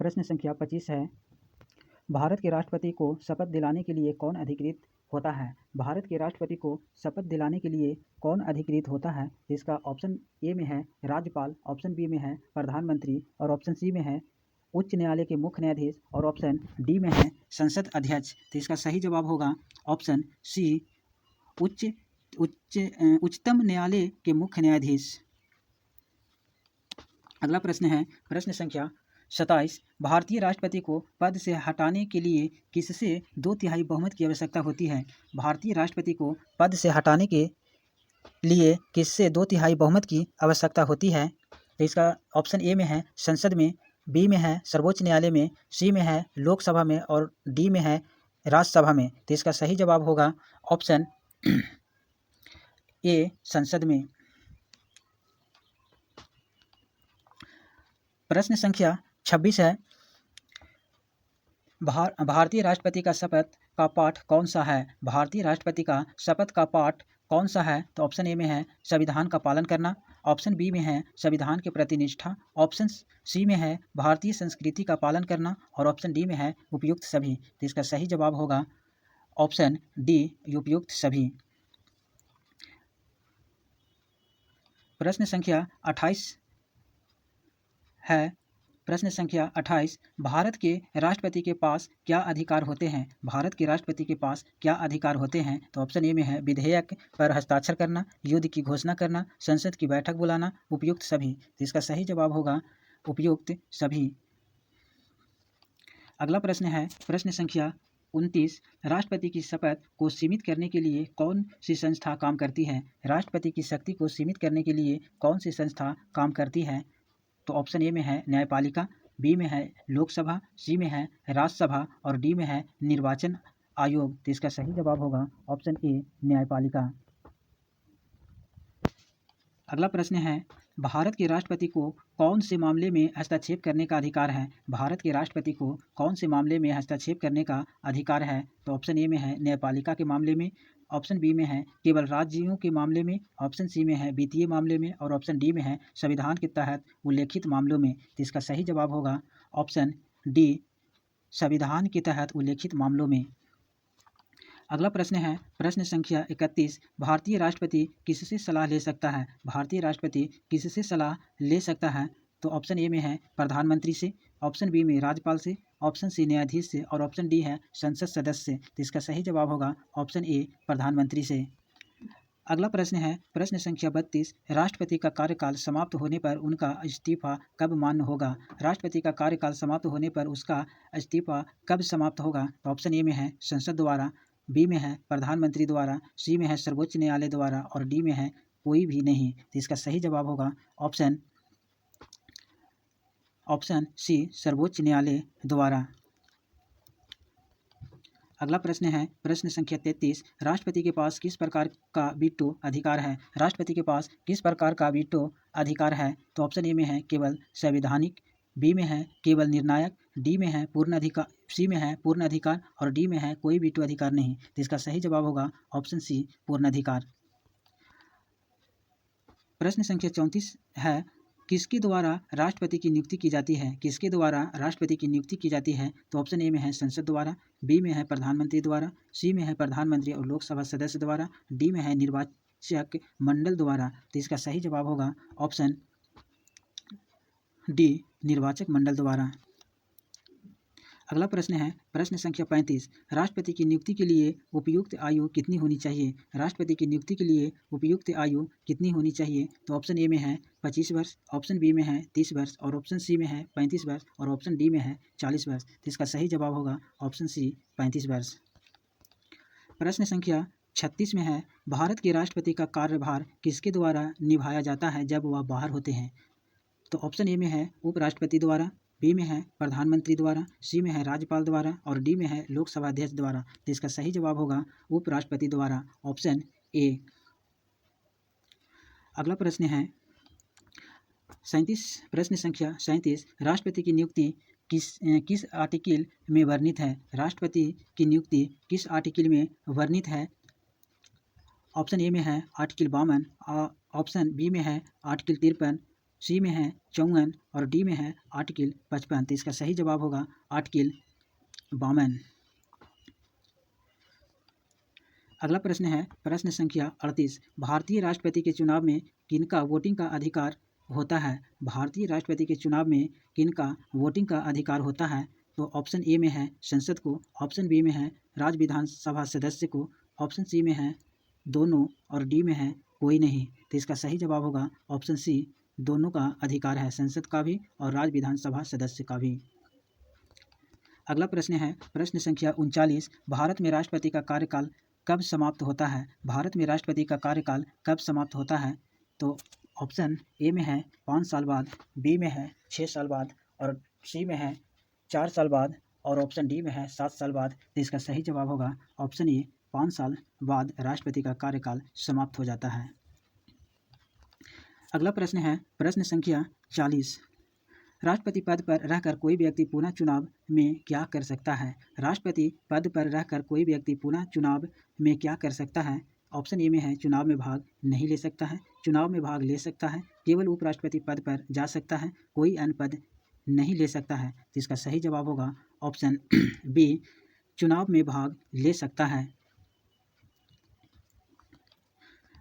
प्रश्न संख्या 25 है, भारत के राष्ट्रपति को शपथ दिलाने के लिए कौन अधिकृत होता है? भारत के राष्ट्रपति को शपथ दिलाने के लिए कौन अधिकृत होता है? इसका ऑप्शन ए में है राज्यपाल, ऑप्शन बी में है प्रधानमंत्री और ऑप्शन सी में है उच्च न्यायालय के मुख्य न्यायाधीश और ऑप्शन डी में है संसद अध्यक्ष। तो इसका सही जवाब होगा ऑप्शन सी, उच्चतम न्यायालय के मुख्य न्यायाधीश। अगला प्रश्न है प्रश्न संख्या 27, भारतीय राष्ट्रपति को पद से हटाने के लिए किससे 2/3 बहुमत की आवश्यकता होती है? भारतीय राष्ट्रपति को पद से हटाने के लिए किससे 2/3 बहुमत की आवश्यकता होती है? तो इसका ऑप्शन ए में है संसद में, बी में है सर्वोच्च न्यायालय में, सी में है लोकसभा में और डी में है राज्यसभा में। तो इसका सही जवाब होगा ऑप्शन ए, संसद में। प्रश्न संख्या 26 है, भारतीय राष्ट्रपति का शपथ का पाठ कौन सा है? भारतीय राष्ट्रपति का शपथ का पाठ कौन सा है? तो ऑप्शन ए में है संविधान का पालन करना, ऑप्शन बी में है संविधान के प्रति निष्ठा, ऑप्शन सी में है भारतीय संस्कृति का पालन करना और ऑप्शन डी में है उपयुक्त सभी। तो इसका सही जवाब होगा ऑप्शन डी, उपयुक्त सभी। प्रश्न संख्या 28 है, प्रश्न संख्या 28, भारत के राष्ट्रपति के पास क्या अधिकार होते हैं? भारत के राष्ट्रपति के पास क्या अधिकार होते हैं? तो ऑप्शन ए में है विधेयक पर हस्ताक्षर करना, युद्ध की घोषणा करना, संसद की बैठक बुलाना, उपयुक्त सभी। तो इसका सही जवाब होगा उपयुक्त सभी। अगला प्रश्न है प्रश्न संख्या 29, राष्ट्रपति की शपथ को सीमित करने के लिए कौन सी संस्था काम करती है? राष्ट्रपति की शक्ति को सीमित करने के लिए कौन सी संस्था काम करती है? तो ऑप्शन ए में है न्यायपालिका, बी में है लोकसभा, सी में है राज्यसभा और डी में है निर्वाचन आयोग। तो इसका सही जवाब होगा ऑप्शन ए, न्यायपालिका। अगला प्रश्न है, भारत के राष्ट्रपति को कौन से मामले में हस्तक्षेप करने का अधिकार है? भारत के राष्ट्रपति को कौन से मामले में हस्तक्षेप करने का अधिकार है? तो ऑप्शन ए में है न्यायपालिका के मामले में, ऑप्शन बी में है केवल राज्यों के मामले में, ऑप्शन सी में है वित्तीय मामले में और ऑप्शन डी में है संविधान के तहत उल्लेखित मामलों में। तो इसका सही जवाब होगा ऑप्शन डी, संविधान के तहत उल्लेखित मामलों में। अगला प्रश्न है प्रश्न संख्या 31, भारतीय राष्ट्रपति किससे सलाह ले सकता है? भारतीय राष्ट्रपति किससे सलाह ले सकता है? तो ऑप्शन ए में है प्रधानमंत्री से, ऑप्शन बी में राज्यपाल से, ऑप्शन सी न्यायाधीश से और ऑप्शन डी है संसद सदस्य से। तो इसका सही जवाब होगा ऑप्शन ए, प्रधानमंत्री से। अगला प्रश्न है प्रश्न संख्या 32, राष्ट्रपति का कार्यकाल समाप्त होने पर उनका इस्तीफा कब मान्य होगा? राष्ट्रपति का कार्यकाल समाप्त होने पर उसका इस्तीफा कब समाप्त होगा? तो ऑप्शन ए में है संसद द्वारा, बी में है प्रधानमंत्री द्वारा, सी में है सर्वोच्च न्यायालय द्वारा और डी में है कोई भी नहीं। तो इसका सही जवाब होगा ऑप्शन सी, सर्वोच्च न्यायालय द्वारा। अगला प्रश्न है प्रश्न संख्या 33, राष्ट्रपति के पास किस प्रकार का वीटो अधिकार है? राष्ट्रपति के पास किस प्रकार का वीटो अधिकार है? तो ऑप्शन ए में है केवल संवैधानिक, बी में है केवल निर्णायक, डी में है पूर्ण अधिकार, सी में है पूर्ण अधिकार और डी में है कोई वीटो अधिकार नहीं। तो इसका सही जवाब होगा ऑप्शन सी, पूर्ण अधिकार। प्रश्न संख्या 34 है, किसके द्वारा राष्ट्रपति की नियुक्ति की जाती है? किसके द्वारा राष्ट्रपति की नियुक्ति की जाती है? तो ऑप्शन ए में है संसद द्वारा, बी में है प्रधानमंत्री द्वारा, सी में है प्रधानमंत्री और लोकसभा सदस्य द्वारा, डी में है निर्वाचक मंडल द्वारा। तो इसका सही जवाब होगा ऑप्शन डी, निर्वाचक मंडल द्वारा। अगला प्रश्न है प्रश्न संख्या 35, राष्ट्रपति की नियुक्ति के लिए उपयुक्त आयु कितनी होनी चाहिए? राष्ट्रपति की नियुक्ति के लिए उपयुक्त आयु कितनी होनी चाहिए? तो ऑप्शन ए में है 25 वर्ष, ऑप्शन बी में है 30 वर्ष और ऑप्शन सी में है 35 वर्ष और ऑप्शन डी में है 40 वर्ष। तो इसका सही जवाब होगा ऑप्शन सी, 35 वर्ष। प्रश्न संख्या 36 में है, भारत के राष्ट्रपति का कार्यभार किसके द्वारा निभाया जाता है जब वह बाहर होते हैं? तो ऑप्शन ए में है उपराष्ट्रपति द्वारा, बी में है प्रधानमंत्री द्वारा, सी में है राज्यपाल द्वारा और डी में है लोकसभा अध्यक्ष द्वारा। तो इसका सही जवाब होगा उपराष्ट्रपति द्वारा, ऑप्शन ए। अगला प्रश्न है 37, प्रश्न संख्या 37, राष्ट्रपति की नियुक्ति किस आर्टिकल में वर्णित है? राष्ट्रपति की नियुक्ति किस आर्टिकल में वर्णित है? ऑप्शन ए में है आर्टिकल 52, ऑप्शन बी में है आर्टिकल 53, सी में है 54 और डी में है आर्टिकल 55। तो इसका सही जवाब होगा आर्टिकल 52। अगला प्रश्न है प्रश्न संख्या 38। भारतीय राष्ट्रपति के चुनाव में किनका वोटिंग का अधिकार होता है? भारतीय राष्ट्रपति के चुनाव में किनका वोटिंग का अधिकार होता है? तो ऑप्शन ए में है संसद को, ऑप्शन बी में है राज्य विधानसभा सदस्य को, ऑप्शन सी में है दोनों और डी में है कोई नहीं। तो इसका सही जवाब होगा ऑप्शन सी, दोनों का अधिकार है, संसद का भी और राज्य विधानसभा सदस्य का भी। अगला प्रश्न है प्रश्न संख्या 39। भारत में राष्ट्रपति का कार्यकाल कब समाप्त होता है? भारत में राष्ट्रपति का कार्यकाल कब समाप्त होता है? तो ऑप्शन ए में है 5 साल बाद, बी में है 6 साल बाद और सी में है 4 साल बाद और ऑप्शन डी में है 7 साल बाद। तो इसका सही जवाब होगा ऑप्शन ए, 5 साल बाद राष्ट्रपति का कार्यकाल समाप्त हो जाता है। अगला प्रश्न है प्रश्न संख्या 40। राष्ट्रपति पद पर रहकर कोई व्यक्ति पुनः चुनाव में क्या कर सकता है? राष्ट्रपति पद पर रहकर कोई व्यक्ति पुनः चुनाव में क्या कर सकता है? ऑप्शन ए में है चुनाव में भाग नहीं ले सकता है, चुनाव में भाग ले सकता है, केवल उपराष्ट्रपति पद पर जा सकता है, कोई अन्य पद नहीं ले सकता है। तो इसका सही जवाब होगा ऑप्शन बी, चुनाव में भाग ले सकता है।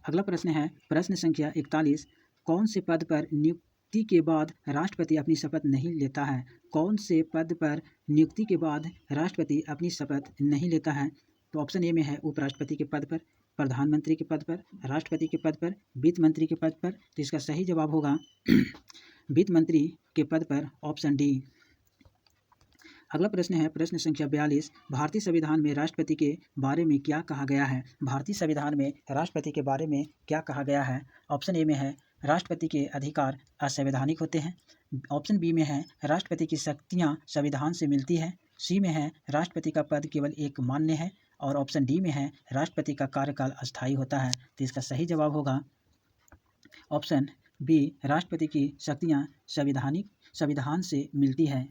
अगला प्रश्न है प्रश्न संख्या 41। कौन से पद पर नियुक्ति के बाद राष्ट्रपति अपनी शपथ नहीं लेता है? कौन से पद पर नियुक्ति के बाद राष्ट्रपति अपनी शपथ नहीं लेता है? तो ऑप्शन ए में है उपराष्ट्रपति के पद पर, प्रधानमंत्री के पद पर, राष्ट्रपति के पद पर, वित्त मंत्री के पद पर। तो इसका सही जवाब होगा वित्त मंत्री के पद पर, ऑप्शन डी। अगला प्रश्न है प्रश्न संख्या 42। भारतीय संविधान में राष्ट्रपति के बारे में क्या कहा गया है? भारतीय संविधान में राष्ट्रपति के बारे में क्या कहा गया है? ऑप्शन ए में है राष्ट्रपति के अधिकार असंवैधानिक होते हैं, ऑप्शन बी में है राष्ट्रपति की शक्तियां संविधान से मिलती है, सी में है राष्ट्रपति का पद केवल एक मान्य है और ऑप्शन डी में है राष्ट्रपति का कार्यकाल अस्थायी होता है। तो इसका सही जवाब होगा ऑप्शन बी, राष्ट्रपति की शक्तियां संविधान से मिलती है।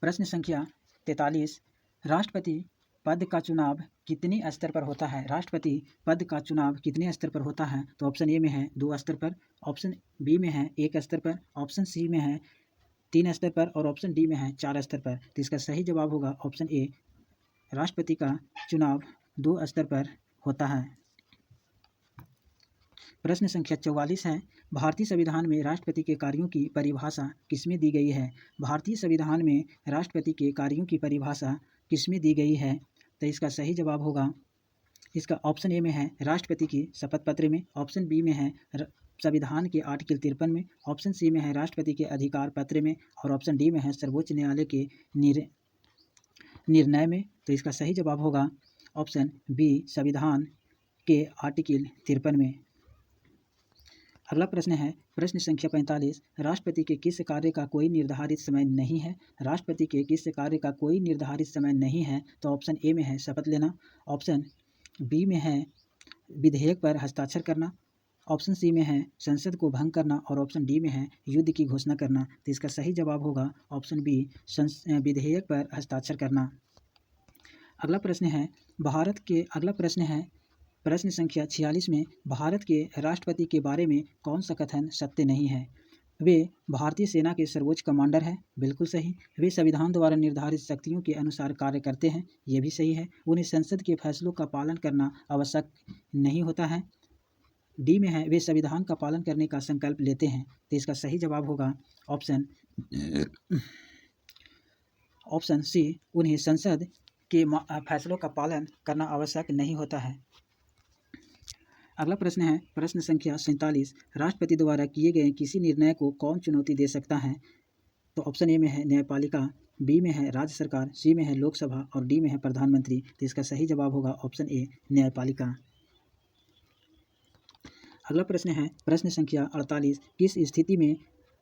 प्रश्न संख्या 43। राष्ट्रपति पद का चुनाव कितने स्तर पर होता है? राष्ट्रपति पद का चुनाव कितने स्तर पर होता है? तो ऑप्शन ए में है 2 स्तर पर, ऑप्शन बी में है 1 स्तर पर, ऑप्शन सी में है 3 स्तर पर और ऑप्शन डी में है 4 स्तर पर। तो इसका सही जवाब होगा ऑप्शन ए, राष्ट्रपति का चुनाव 2 स्तर पर होता है। प्रश्न संख्या 44 है भारतीय संविधान में राष्ट्रपति के कार्यों की परिभाषा किसमें दी गई है? भारतीय संविधान में राष्ट्रपति के कार्यों की परिभाषा किसमें दी गई है? तो इसका सही जवाब होगा, इसका ऑप्शन ए में है राष्ट्रपति की शपथ पत्र में, ऑप्शन बी में है संविधान के आर्टिकल 53 में, ऑप्शन सी में है राष्ट्रपति के अधिकार पत्र में और ऑप्शन डी में है सर्वोच्च न्यायालय के निर्णय में। तो इसका सही जवाब होगा ऑप्शन बी, संविधान के आर्टिकल 53 में। अगला प्रश्न है प्रश्न संख्या 45। राष्ट्रपति के किस कार्य का कोई निर्धारित समय नहीं है? राष्ट्रपति के किस कार्य का कोई निर्धारित समय नहीं है? तो ऑप्शन ए में है शपथ लेना, ऑप्शन बी में है विधेयक पर हस्ताक्षर करना, ऑप्शन सी में है संसद को भंग करना और ऑप्शन डी में है युद्ध की घोषणा करना। तो इसका सही जवाब होगा ऑप्शन बी, विधेयक पर हस्ताक्षर करना। अगला प्रश्न है प्रश्न संख्या 46 में भारत के राष्ट्रपति के बारे में कौन सा कथन सत्य नहीं है? वे भारतीय सेना के सर्वोच्च कमांडर हैं, बिल्कुल सही। वे संविधान द्वारा निर्धारित शक्तियों के अनुसार कार्य करते हैं, ये भी सही है। उन्हें संसद के फैसलों का पालन करना आवश्यक नहीं होता है। डी में है वे संविधान का पालन करने का संकल्प लेते हैं। तो इसका सही जवाब होगा ऑप्शन सी, उन्हें संसद के फैसलों का पालन करना आवश्यक नहीं होता है। अगला प्रश्न है प्रश्न संख्या 47। राष्ट्रपति द्वारा किए गए किसी निर्णय को कौन चुनौती दे सकता है? तो ऑप्शन ए में है न्यायपालिका, बी में है राज्य सरकार, सी में है लोकसभा और डी में है प्रधानमंत्री। तो इसका सही जवाब होगा ऑप्शन ए, न्यायपालिका। अगला प्रश्न है प्रश्न संख्या 48। किस स्थिति में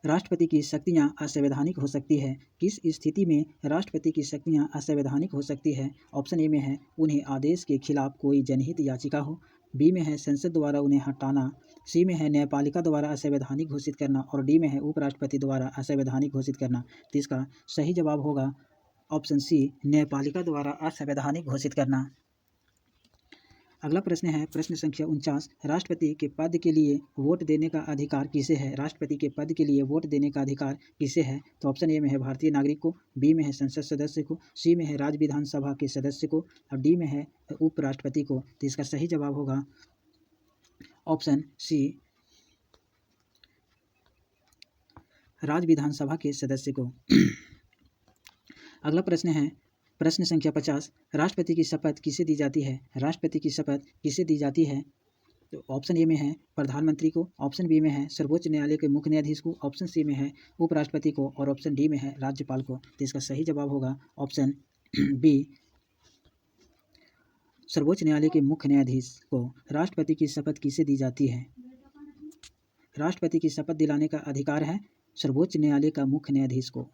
राष्ट्रपति की शक्तियां असंवैधानिक हो सकती है? किस स्थिति में राष्ट्रपति की शक्तियां असंवैधानिक हो सकती है? ऑप्शन ए में है उन्हें आदेश के खिलाफ कोई जनहित याचिका हो, बी में है संसद द्वारा उन्हें हटाना, सी में है न्यायपालिका द्वारा असंवैधानिक घोषित करना और डी में है उपराष्ट्रपति द्वारा असंवैधानिक घोषित करना। तो इसका सही जवाब होगा ऑप्शन सी, न्यायपालिका द्वारा असंवैधानिक घोषित करना। अगला प्रश्न है प्रश्न संख्या 49, राष्ट्रपति के पद के लिए वोट देने का अधिकार किसे है? राष्ट्रपति के पद के लिए वोट देने का अधिकार किसे है? तो ऑप्शन ए में है भारतीय नागरिक को, बी में है संसद सदस्य को, सी में है राज्य विधानसभा के सदस्य को और डी में है उपराष्ट्रपति को। तो इसका सही जवाब होगा ऑप्शन सी, राज्य विधानसभा के सदस्य को। अगला प्रश्न है प्रश्न संख्या 50, राष्ट्रपति की शपथ किसे दी जाती है? राष्ट्रपति की शपथ किसे दी जाती है? तो ऑप्शन ए में है प्रधानमंत्री को, ऑप्शन बी में है सर्वोच्च न्यायालय के मुख्य न्यायाधीश को, ऑप्शन सी में है उपराष्ट्रपति को और ऑप्शन डी में है राज्यपाल को। तो इसका सही जवाब होगा ऑप्शन बी, सर्वोच्च न्यायालय के मुख्य न्यायाधीश को राष्ट्रपति की शपथ किसे दी जाती है? राष्ट्रपति की शपथ दिलाने का अधिकार है सर्वोच्च न्यायालय का मुख्य न्यायाधीश को।